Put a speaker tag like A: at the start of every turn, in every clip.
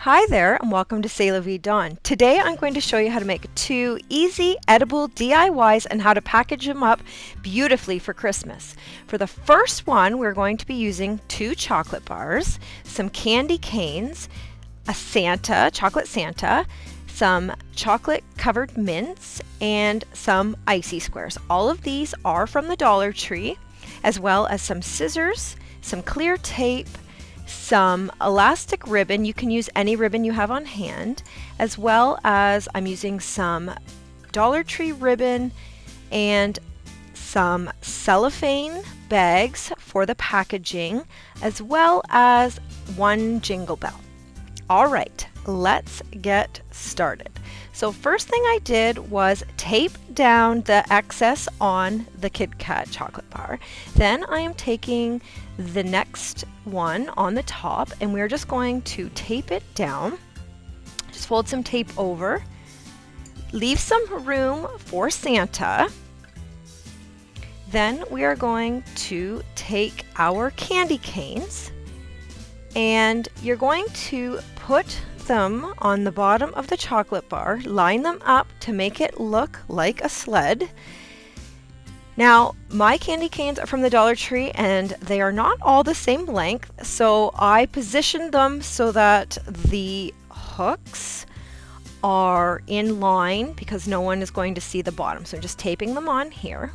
A: Hi there and welcome to C'est La Vie Dawn. Today I'm going to show you how to make 2 easy edible DIYs and how to package them up beautifully for Christmas. For the first one, we're going to be using 2 chocolate bars, some candy canes, a Santa, chocolate Santa, some chocolate covered mints, and some icy squares. All of these are from the Dollar Tree, as well as some scissors, some clear tape, some elastic ribbon. You can use any ribbon you have on hand, as well as I'm using some Dollar Tree ribbon and some cellophane bags for the packaging, as well as 1 jingle bell. All right, let's get started. So first thing I did was tape down the excess on the Kit Kat chocolate bar. Then I am taking the next one on the top and we're just going to tape it down. Just fold some tape over. Leave some room for Santa. Then we are going to take our candy canes and you're going to put them on the bottom of the chocolate bar, line them up to make it look like a sled. Now, my candy canes are from the Dollar Tree and they are not all the same length, so I positioned them so that the hooks are in line because no one is going to see the bottom. So I'm just taping them on here.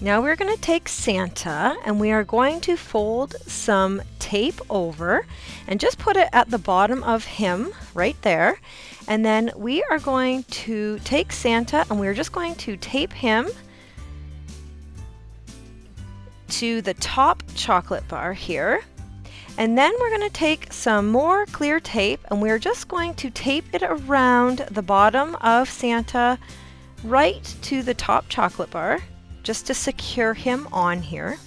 A: Now we're going to take Santa and we are going to fold some tape over and just put it at the bottom of him right there. And then we are going to take Santa and we're just going to tape him to the top chocolate bar here. And then we're going to take some more clear tape and we're just going to tape it around the bottom of Santa right to the top chocolate bar, just to secure him on here.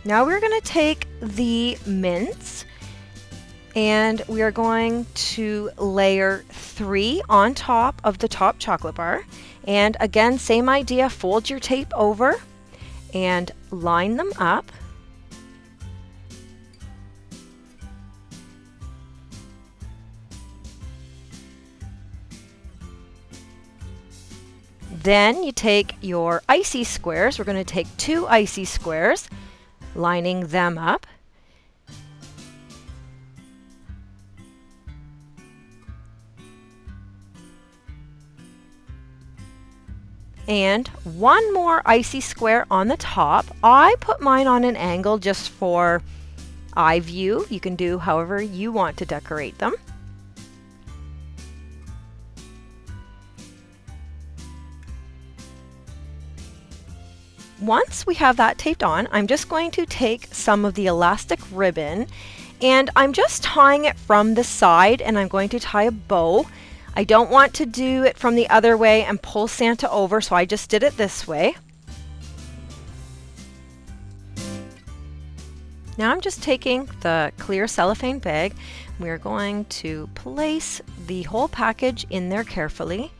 A: Now we're going to take the mints and we are going to layer 3 on top of the top chocolate bar. And again, same idea, fold your tape over and line them up. Then you take your icy squares. We're going to take 2 icy squares, lining them up. And 1 more icy square on the top. I put mine on an angle just for eye view. You can do however you want to decorate them. Once we have that taped on, I'm just going to take some of the elastic ribbon and I'm just tying it from the side and I'm going to tie a bow. I don't want to do it from the other way and pull Santa over, so I just did it this way. Now I'm just taking the clear cellophane bag. We're going to place the whole package in there carefully.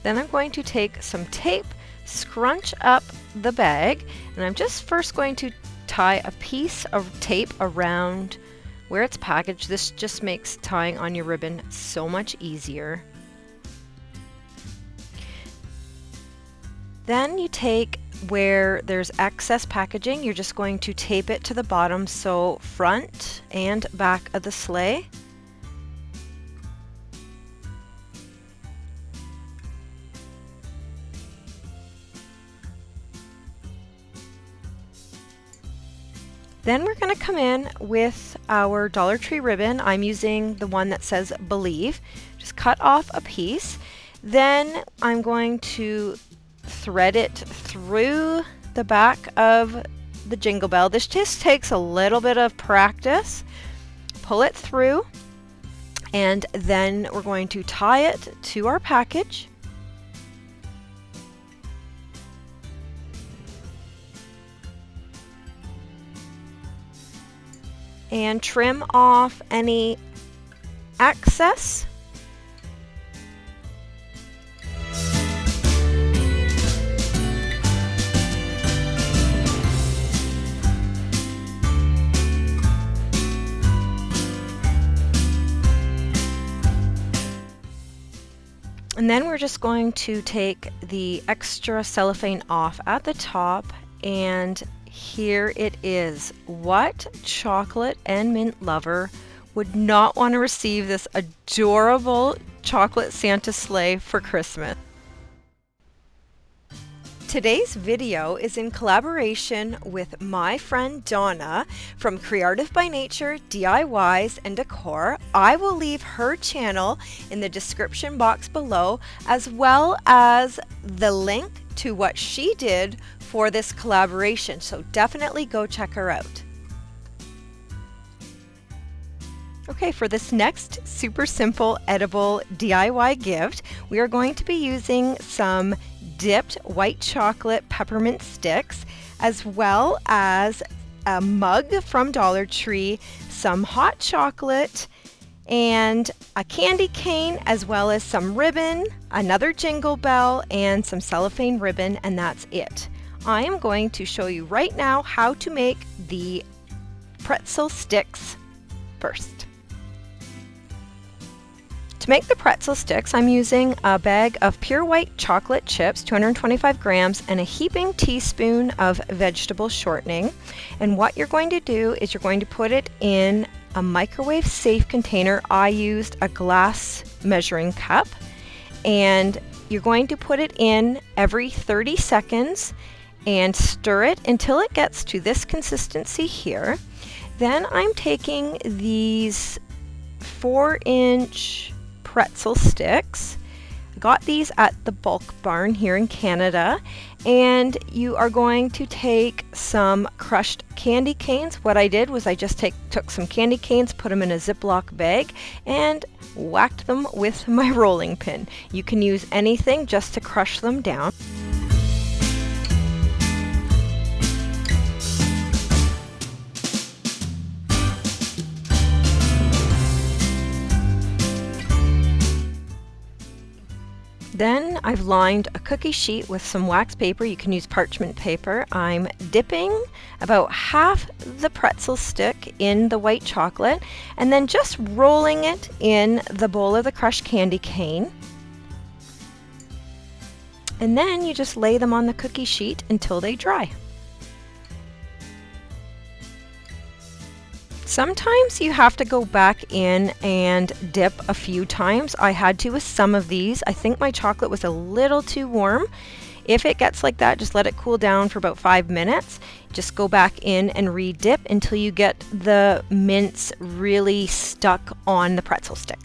A: Then I'm going to take some tape, scrunch up the bag, and I'm just first going to tie a piece of tape around where it's packaged. This just makes tying on your ribbon so much easier. Then you take where there's excess packaging, you're just going to tape it to the bottom, so front and back of the sleigh. Then we're going to come in with our Dollar Tree ribbon. I'm using the one that says Believe. Just cut off a piece. Then I'm going to thread it through the back of the jingle bell. This just takes a little bit of practice. Pull it through and then we're going to tie it to our package. and trim off any excess. And then we're just going to take the extra cellophane off at the top, and here it is. What chocolate and mint lover would not want to receive this adorable chocolate Santa sleigh for Christmas? Today's video is in collaboration with my friend Donna from Creative by Nature DIYs and Decor. I will leave her channel in the description box below, as well as the link to what she did for this collaboration, so definitely go check her out. Okay, for this next super simple edible DIY gift, we are going to be using some dipped white chocolate peppermint sticks, as well as a mug from Dollar Tree, some hot chocolate, and a candy cane, as well as some ribbon, another jingle bell, and some cellophane ribbon, and that's it. I am going to show you right now how to make the pretzel sticks first. To make the pretzel sticks, I'm using a bag of pure white chocolate chips, 225 grams, and a heaping teaspoon of vegetable shortening. And what you're going to do is you're going to put it in a microwave safe container. I used a glass measuring cup, and you're going to put it in every 30 seconds and stir it until it gets to this consistency here. Then I'm taking these 4-inch pretzel sticks. I got these at the Bulk Barn here in Canada, and you are going to take some crushed candy canes. What I did was I just took some candy canes, put them in a Ziploc bag, and whacked them with my rolling pin. You can use anything just to crush them down. Then I've lined a cookie sheet with some wax paper. You can use parchment paper. I'm dipping about half the pretzel stick in the white chocolate and then just rolling it in the bowl of the crushed candy cane. And then you just lay them on the cookie sheet until they dry. Sometimes you have to go back in and dip a few times. I had to with some of these. I think my chocolate was a little too warm. If it gets like that, just let it cool down for about 5 minutes. Just go back in and re-dip until you get the mints really stuck on the pretzel stick.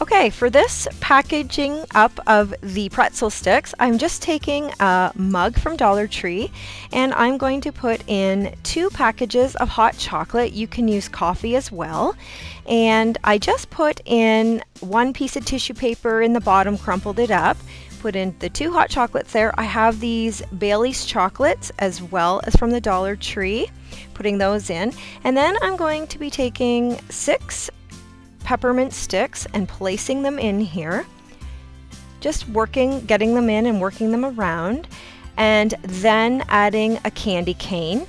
A: Okay, for this packaging up of the pretzel sticks, I'm just taking a mug from Dollar Tree, and I'm going to put in 2 packages of hot chocolate. You can use coffee as well. And I just put in 1 piece of tissue paper in the bottom, crumpled it up, put in the 2 hot chocolates there. I have these Bailey's chocolates as well as from the Dollar Tree, putting those in. And then I'm going to be taking 6 peppermint sticks and placing them in here, just getting them in and working them around, and then adding a candy cane.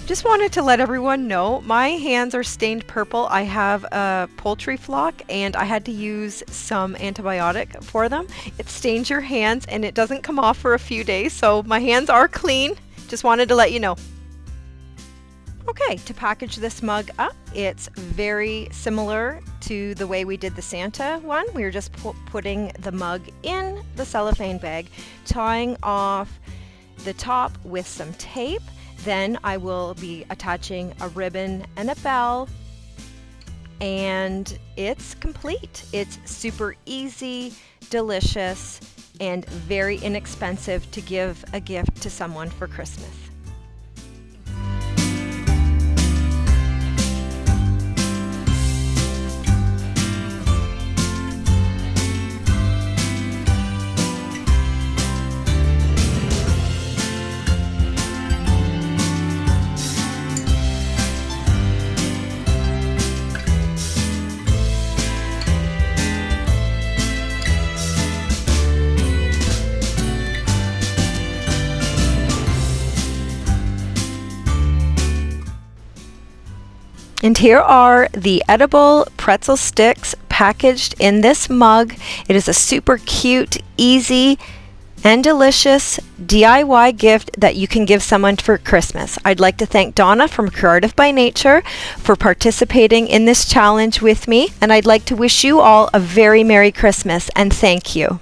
A: Just wanted to let everyone know my hands are stained purple. I have a poultry flock and I had to use some antibiotic for them. It stains your hands and it doesn't come off for a few days, so my hands are clean. Just wanted to let you know. Okay, to package this mug up, it's very similar to the way we did the Santa one. We were just putting the mug in the cellophane bag, tying off the top with some tape. Then I will be attaching a ribbon and a bell, and it's complete. It's super easy, delicious, and very inexpensive to give a gift to someone for Christmas. And here are the edible pretzel sticks packaged in this mug. It is a super cute, easy, and delicious DIY gift that you can give someone for Christmas. I'd like to thank Donna from Creative by Nature for participating in this challenge with me, and I'd like to wish you all a very Merry Christmas, and thank you.